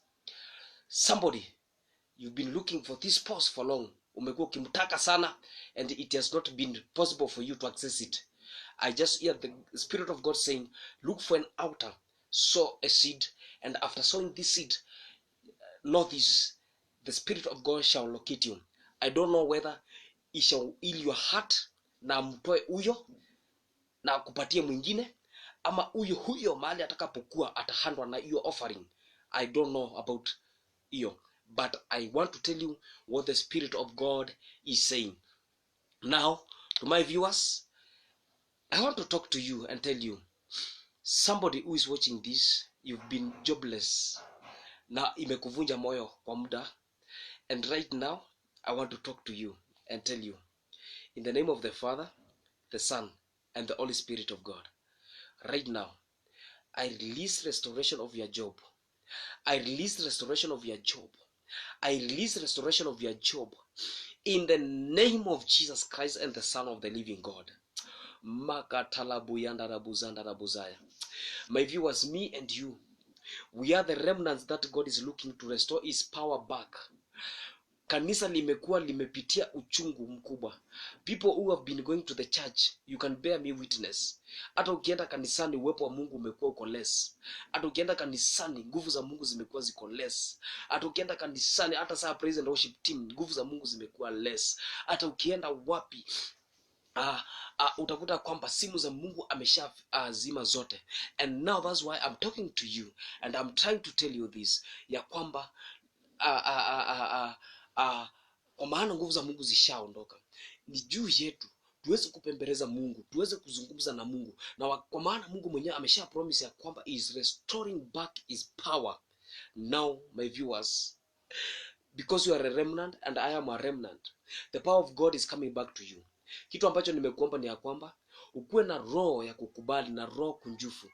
Somebody, you've been looking for this spouse for long. Umekuwa ukimtaka sana, and it has not been possible for you to access it. I just hear the Spirit of God saying, look for an altar, sow a seed, and after sowing this seed, know this: the Spirit of God shall locate you. I don't know whether it shall heal your heart, na mtoe huyo na kupatie mwingine, ama huyo mahali atakapokuwa atahandwa na hiyo offering. I don't know about hiyo, but I want to tell you what the Spirit of God is saying. Now, to my viewers, I want to talk to you and tell you, somebody who is watching this, you've been jobless na imekuvunja moyo kwa muda, and right now I want to talk to you and tell you, in the name of the Father, the Son, and the Holy Spirit of God, right now I release restoration of your job. I release restoration of your job. I release restoration of your job, in the name of Jesus Christ and the Son of the living God. My viewers, me and you, we are the remnants that God is looking to restore his power back. Kanisa limekuwa limepitia uchungu mkubwa. People who have been going to the church, you can bear me witness. Hata ukienda kanisani, uwepo wa Mungu umekuwa uko less. Hata ukienda kanisani, nguvu za Mungu zimekuwa ziko less. Hata ukienda kanisani, hata saa praise and worship team, nguvu za Mungu zimekuwa less. Hata ukienda wapi, utakuta kwamba simu za Mungu amesha zima zote. And now that's why I'm talking to you, and I'm trying to tell you this, ya kwamba kwa maana nguvu za Mungu zishaondoka. Ni juu yetu tuweze kupembeleza Mungu, tuweze kuzungumza na Mungu, na kwa maana Mungu mwenyewe amesha promise ya kwamba is restoring back his power. Now my viewers, because you are a remnant and I am a remnant, the power of God is coming back to you. Kitu ambacho nimekuomba ni ya kwamba ukuwe na roho ya kukubali na roho kunjufu,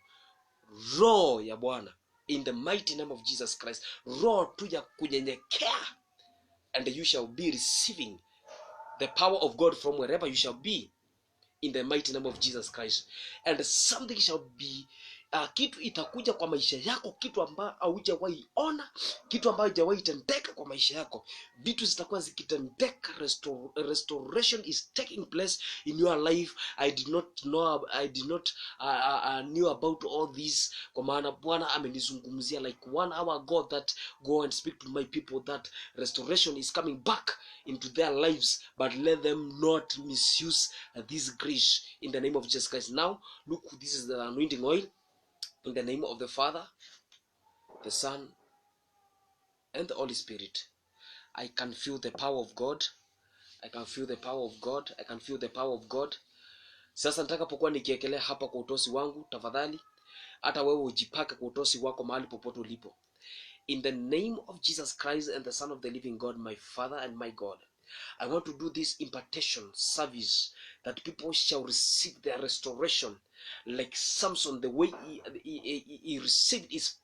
roho ya Bwana, in the mighty name of Jesus Christ, roho tu ya kunyenyekea, and you shall be receiving the power of God from wherever you shall be, in the mighty name of Jesus Christ. And something shall be kitu itakuja kwa maisha yako, kitu ambayo haujawahi ona, kitu ambayo haujawahi tendeka kwa maisha yako. Vitu zitakuwa zikitendeka, restoration is taking place in your life. I did not knew about all this, kwa maana Bwana amenizungumzia like 1 hour ago that go and speak to my people that restoration is coming back into their lives, but let them not misuse this grace in the name of Jesus Christ. Now look, this is the anointing oil. In the name of the Father, the Son, and the Holy Spirit. I can feel the power of God. I can feel the power of God. I can feel the power of God. Sasa nitakapokuwa nikiekelea hapa kwa utosi wangu, tafadhali hata wewe ujipake kwa utosi wako mahali popote ulipo. In the name of Jesus Christ and the Son of the living God, my Father and my God, I want to do this impartation service that people shall receive their restoration like Samson, the way he received his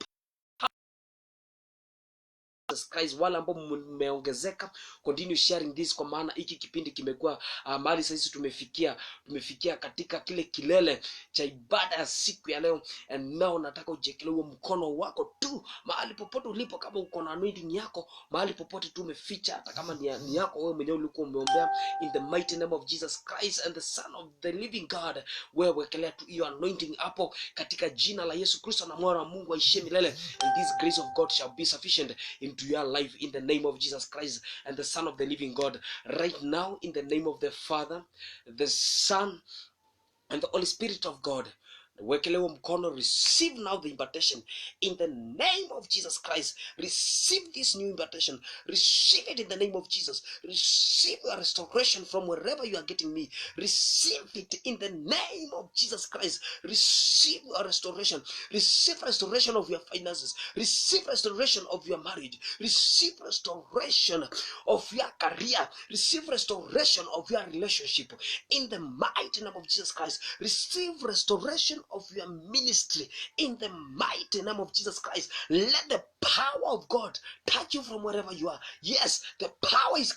Christ. Wale ambao mmeongezeka, continue sharing this, kwa maana hiki kipindi kimekuwa mahali sasa tumefikia katika kile kilele cha ibada ya siku ya leo. And now nataka ujekelee mkono wako tu mahali popote ulipo, kama uko na anointing yako mahali popote tu umeficha, hata kama ni yako wewe mwenyewe ulikuwa umeombea, in the mighty name of Jesus Christ and the Son of the living God, wewe wekelea tu hiyo anointing hapo katika jina la Yesu Kristo na mwana wa Mungu aishiye milele, and this grace of God shall be sufficient into your life in the name of Jesus Christ and the Son of the living God. Right now, in the name of the Father, the Son, and the Holy Spirit of God, wekelewa mkono, receive now the impartation in the name of Jesus Christ. Receive this new impartation, receive it in the name of Jesus. Receive a restoration from wherever you are getting me. Receive it in the name of Jesus Christ. Receive a restoration. Receive restoration of your finances. Receive restoration of your marriage. Receive restoration of your career. Receive restoration of your relationship in the mighty name of Jesus Christ. Receive restoration of your ministry in the mighty name of Jesus Christ. Let the power of God touch you from wherever you are. Yes, the power is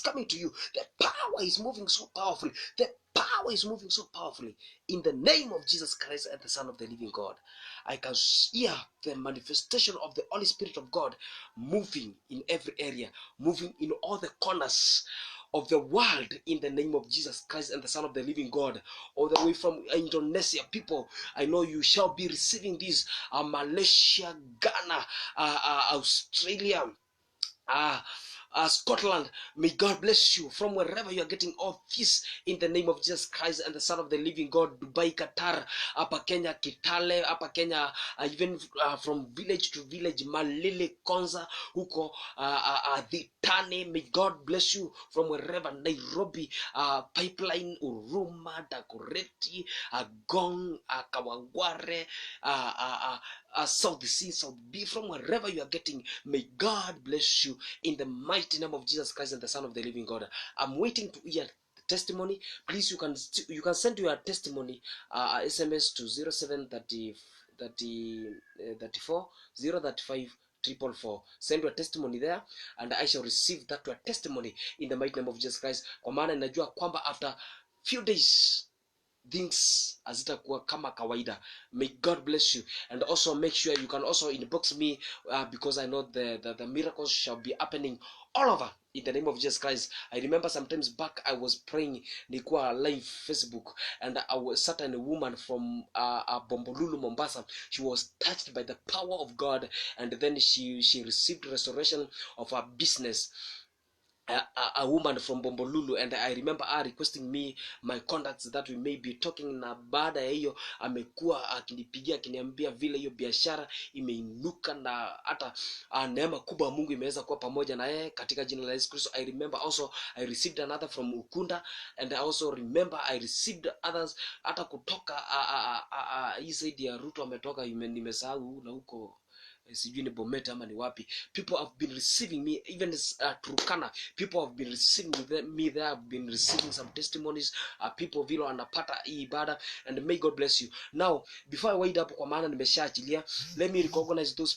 coming to you. The power is moving so powerfully. The power is moving so powerfully in the name of Jesus Christ and the Son of the living God. I can hear the manifestation of the Holy Spirit of God moving in every area, moving in all the corners of the world in the name of Jesus Christ and the Son of the living God. All the way from Indonesia, people, I know you shall be receiving this. Malaysia, Ghana, Australia, Scotland, may God bless you from wherever you are getting all this in the name of Jesus Christ and the Son of the living God. Dubai, Qatar, hapa Kenya, Kitale, hapa Kenya, even from village to village, Malili, Konza, huko Dhitane, may God bless you from wherever. Nairobi, Pipeline, Uruma, Dagoretti, Gong, Kawangware, South C, South B, from wherever you are getting, may God bless you in the mighty name of Jesus Christ and the Son of the living God. I'm waiting to hear testimony. Please, you can send your testimony SMS to 0730 34 035 444. Send your testimony there and I shall receive that your testimony in the mighty name of Jesus Christ. Kwa maana ninajua kwamba after few days things hazitakuwa kama kawaida. May God bless you, and also make sure you can also inbox me because I know the miracles shall be happening all over in the name of Jesus Christ. I remember sometimes back I was praying, nilikuwa live Facebook, and I was certain woman from Bombolulu, Mombasa. She was touched by the power of God, and then she received restoration of her business. A woman from Bombolulu, and I remember her requesting me my contacts that we may be talking, na baada ya hiyo amekuwa akinipigia akiniambia vile hiyo biashara imeinuka na hata neema kubwa Mungu imeweza kuwa pamoja na yeye katika jina la Yesu Kristo. I remember also I received another from Ukunda, and I also remember I received others hata kutoka hii side ya Ruto ametoka, nimesahau na huko sijui ni Bomet ama ni wapi. People have been receiving me, even Turkana, people have been receiving me there. Have been receiving some testimonies, people vile wanapata hii ibada, and may God bless you. Now before I wind up, kwa maana nimeshaachilia, let me recognize those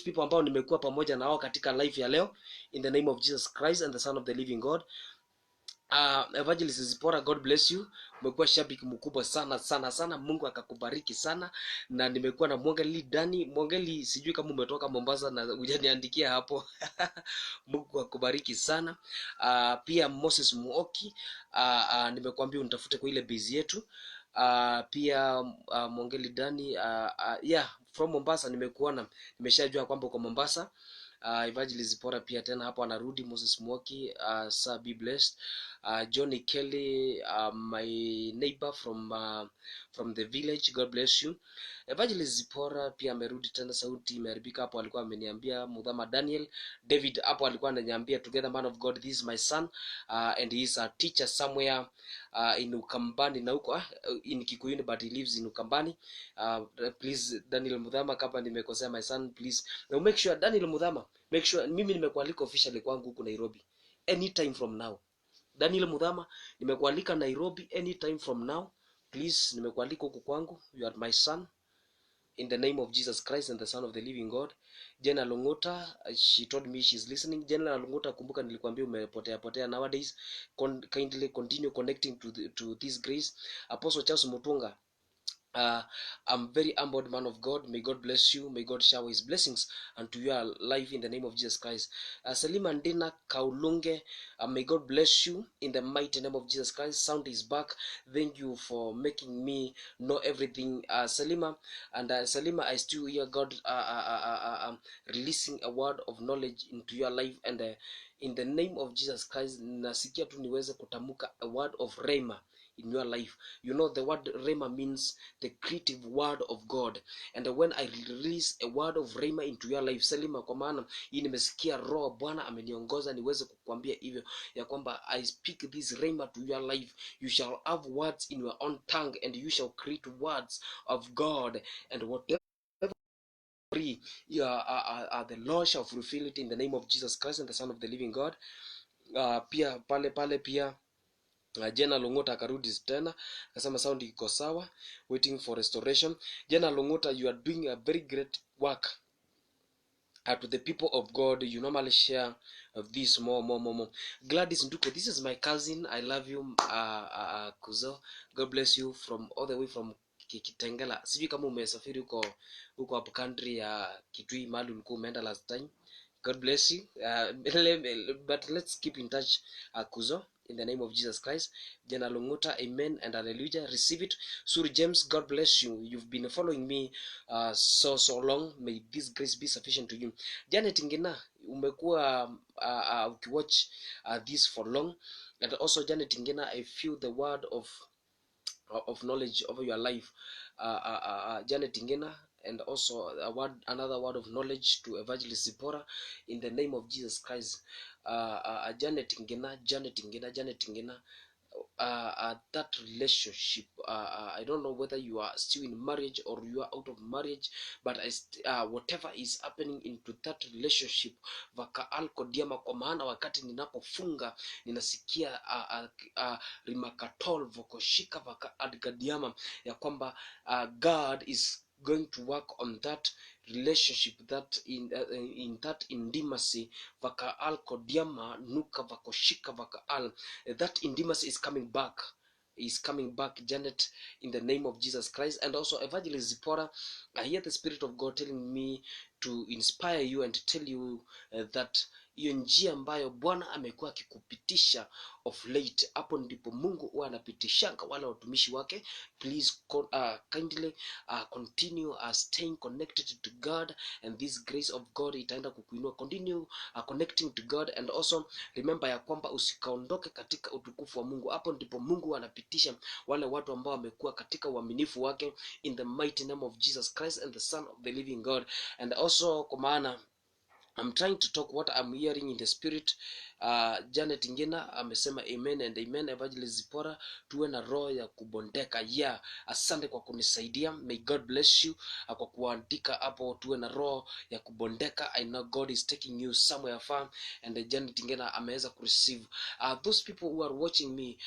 people ambao nimekuwa pamoja na wao katika life ya leo in the name of Jesus Christ and the Son of the living God. Evangelist Zipora, God bless you. Umekuwa shabiki mkubwa sana sana sana, Mungu akakubariki sana. Na nimekuwa na Mwongeli Dani. Mwongeli, sijui kama umetoka Mombasa na hujaniandikia hapo. Mungu akubariki sana. Pia Moses Muoki, nimekuambia unitafute kwa ile base yetu. Pia Mwongeli Dani, yeah, from Mombasa nimekuona, nimeshajua kwamba uko Mombasa. Evangelist Zipora pia tena hapo anarudi. Moses Mwoki, sir, be blessed. Johnny Kelly, my neighbor from the village, God bless you. Evangelist Zipora pia amerudi tena, sauti imeharibika hapo. Alikuwa ameniambia Mudhama Daniel David hapo, alikuwa ananiambia together man of God, this is my son, and he is a teacher somewhere in Ukambani na huko in Kikuyuni, but he lives in Ukambani. Please Daniel Mudhama, kama nimekosea my son, please now make sure Daniel Mudhama, make sure mimi nimekualika officially kwangu huko Nairobi anytime from now. Daniel Mudhama, nimekualika Nairobi anytime from now, please, nimekualika huko kwangu. You are my son, in the name of Jesus Christ and the Son of the living God. Jena Longota, she told me she's listening. Jena Longota, kumbuka nilikwambia umepotea nowadays. Kindly continue connecting to this grace. Apostle Charles Mutunga, I'm very humbled man of God. May God bless you. May God shower his blessings unto your life in the name of Jesus Christ. Salima Ndina Kaulunge, may God bless you in the mighty name of Jesus Christ. Sound is back. Thank you for making me know everything, Salima. And Salima, I still hear God releasing a word of knowledge into your life, and in the name of Jesus Christ, nasikia tu niweze kutamuka a word of rhema in your life. You know the word rhema means the creative word of God, and when I release a word of rhema into your life, Salima, kwa maana hii nimesikia roho Bwana ameniongoza niweze kukuambia hivyo ya kwamba I speak this rhema to your life. You shall have words in your own tongue, and you shall create words of God, and whatever the Lord shall fulfill it in the name of Jesus Christ and the Son of the living God. Pia pale pia Jena Longota akarudi tena akasema sound iko sawa, waiting for restoration. Jena Longota, you are doing a very great work to the people of God. You normally share this more. Gladys Nduko, this is my cousin. I love you, Kuzo. God bless you from all the way from Kitengela. Sijui kama umesafiri huko hapo country ya Kitui mahali ulikuwa umeenda last time. God bless you. But let's keep in touch, Kuzo, in the name of Jesus Christ. Jena Lunguta, amen and hallelujah. Receive it. Suri James, God bless you. You've been following me so long. May this grace be sufficient to you. Janet Ngina, umekuwa ukiwatch this for long. And also Janet Ngina, I feel the word of knowledge over your life. Janet Ngina, and also another word of knowledge to Evangelist Zipora in the name of Jesus Christ. Janet Ngina, that relationship, I don't know whether you are still in marriage or you are out of marriage, but whatever is happening into that relationship, vakaalko diama, kwa maana wakati ninapofunga ninasikia rimakatol vokoshika vaka adgadiama ya kwamba God is going to work on that relationship, that in that intimacy, vakaal kodiama nuka vakoshika vakaal, that intimacy is coming back, Janet, in the name of Jesus Christ. And also Evangelist Zipora, I hear the Spirit of God telling me to inspire you and tell you that hiyo njia ambayo Bwana amekuwa akikupitisha of late, hapo ndipo Mungu huwa anapitishanga wale watumishi wake. Please kindly continue staying connected to God, and this grace of God itaenda kukuinua. Continue connecting to God, and also remember ya kwamba usikaondoke katika utukufu wa Mungu. Hapo ndipo Mungu anapitisha wale watu ambao wamekuwa katika uaminifu wake, in the mighty name of Jesus Christ and the Son of the living God. And also kwa maana I'm trying to talk what I'm hearing in the spirit. Janet Ngina amesema amen and amen. Evangelist Zipora, tuwe na roho ya kubondeka. Yeah, asante kwa kunisaidia. May God bless you kwa kuandika hapo, tuwe na roho ya kubondeka. I know God is taking you somewhere far, and Janet Ngina ameweza kureceive. Those people who are watching me,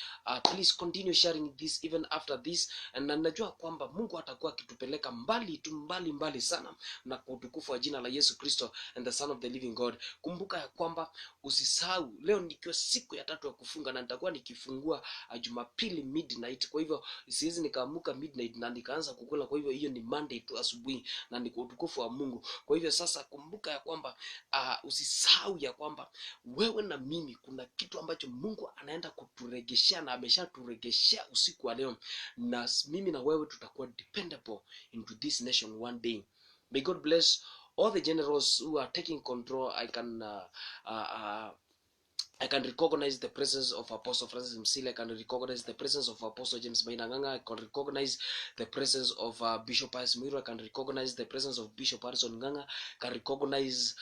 please continue sharing this even after this, and najua kwamba Mungu atakuwa akitupeleka mbali sana na kwa utukufu wa jina la Yesu Kristo and the Son of the living God. Kumbuka ya kwamba usisahau usisahau leo nikiwa siku ya 3 ya kufunga, na nitakuwa nikifungua Jumapili midnight. Kwa hivyo siwezi nikaamuka midnight na nikaanza kukula. Kwa hivyo hiyo ni Monday tu asubuhi, na ni kwa utukufu wa Mungu. Kwa hivyo sasa kumbuka ya kwamba usisahau ya kwamba wewe na mimi kuna kitu ambacho Mungu anaenda kuturegeshea, na ameshaturegeshea usiku wa leo, na mimi na wewe tutakuwa dependable into this nation one day. May God bless all the generals who are taking control. I can recognize the presence of Apostle Francis Msile. I can recognize the presence of Apostle James Mainanganga. I can recognize the presence of Bishop Asmiro. I can recognize the presence of Bishop Harrison Nganga. I can recognize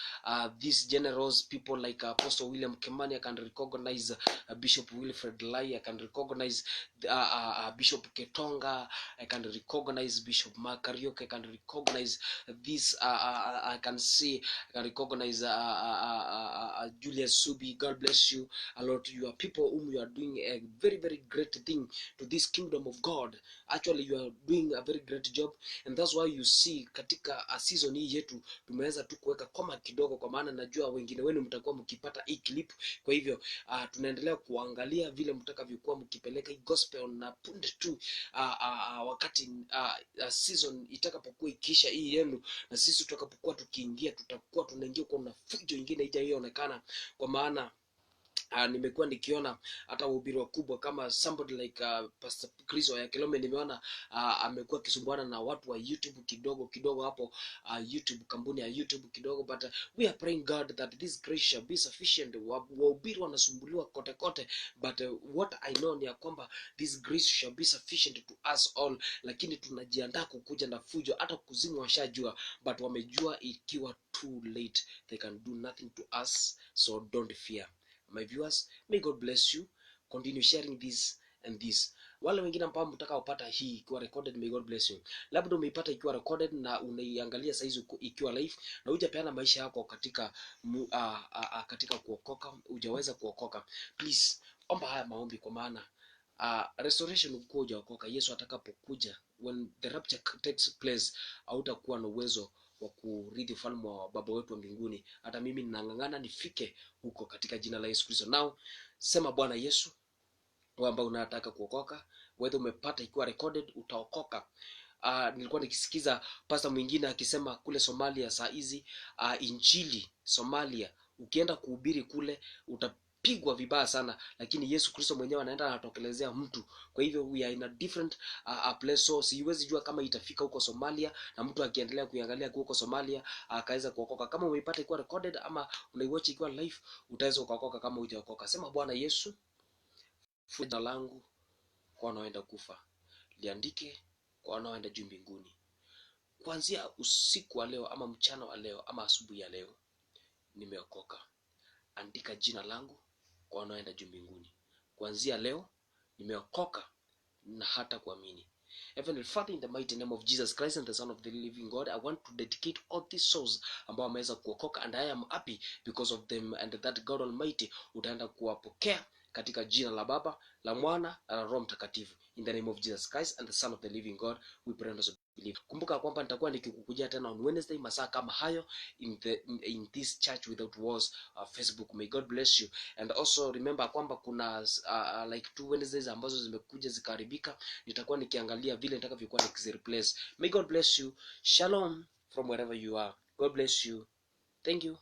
these generals, people like Apostle William Kemani. I can recognize Bishop Wilfred Lai. I can recognize Bishop Ketonga. I can recognize Bishop Makarioke. I can recognize this. I can recognize Julius Subi. God bless you a lot. You are people whom you are doing a very, very great thing to this kingdom of God. Actually, you are doing a very great job, and that's why you see katika season hii yetu tumeweza tu kuweka koma kidogo, kwa maana najua wengine wenu mtakuwa mkipata hii clip. Kwa hivyo tunaendelea kuangalia vile mtakavyokuwa mkipeleka hii gospel, na punde tu wakati season itakapokuwa ikiisha hii yenu, na sisi tutakapokuwa tukiingia, tutakuwa tunaingia kwa na fujo nyingine haijaonekana, kwa maana nimekuwa nikiona hata wahubiri wakubwa kama somebody like Pastor Chris ya Kilome. Nimeona amekuwa kisumbuana na watu wa YouTube kidogo hapo, YouTube, kampuni ya YouTube kidogo, but we are praying God that this grace shall be sufficient. Wahubiri wanasumbuliwa kote, but what I know ni ya kwamba this grace shall be sufficient to us all. Lakini tunajiandaa kukuja na fujo, hata kuzimu washajua, but wamejua ikiwa too late they can do nothing to us, so don't fear. My viewers, may God bless you. Continue sharing this and this. Wale wengine ambao mtaka upata hii ikiwa recorded, may God bless you. Labda umeipata ikiwa recorded na unaiangalia saizi ikiwa live, na hujapeana maisha yako katika katika kuokoka, hujaweza kuokoka, please omba haya maombi, kwa maana restoration ukua hujaokoka. Yesu atakapokuja, when the rapture takes place, hautakuwa na uwezo wa kurithi ufalme wa baba wetu wa mbinguni. Hata mimi ninang'ang'ana nifike huko katika jina la Yesu Kristo. Now sema Bwana Yesu, wewe ambao unataka kuokoka, whether umepata ikiwa recorded, utaokoka. Nilikuwa nikisikiza pastor mwingine akisema kule Somalia saa hizi injili Somalia, ukienda kuhubiri kule utapigwa vibaya sana, lakini Yesu Kristo mwenyewe anaenda anatokelezea mtu. Kwa hivyo we are in a different place, so siwezi jua kama itafika huko Somalia, na mtu akiendelea kuiangalia huko Somalia akaweza kuokoka. Kama umeipata ikiwa recorded ama unaiwatch ikiwa live, utaweza kuokoka kama hujaokoka. Sema Bwana Yesu, futa langu kwa wanaoenda kufa, liandike kwa wanaoenda juu mbinguni. Kuanzia usiku wa leo ama mchana wa leo ama asubuhi ya leo, nimeokoka. Andika jina langu kwa wanaoenda juu mbinguni. Kuanzia leo nimeokoka na hata kuamini. Heavenly Father, in the mighty name of Jesus Christ and the Son of the living God, I want to dedicate all these souls ambao wameweza kuokoka, and I am happy because of them, and that God Almighty utaenda kuwapokea katika jina la Baba, la Mwana na la Roho Mtakatifu. In the name of Jesus Christ and the Son of the living God, we pray and also believe. Kumbuka kwamba nitakuwa nikikukujia tena on Wednesday masaa kama hayo in this church without walls Facebook. May God bless you. And also remember kwamba kuna like 2 Wednesdays ambazo zimekuja zikaharibika. Nitakuwa nikiangalia vile nitakavyokuwa nikizireplace. May God bless you. Shalom from wherever you are. God bless you. Thank you.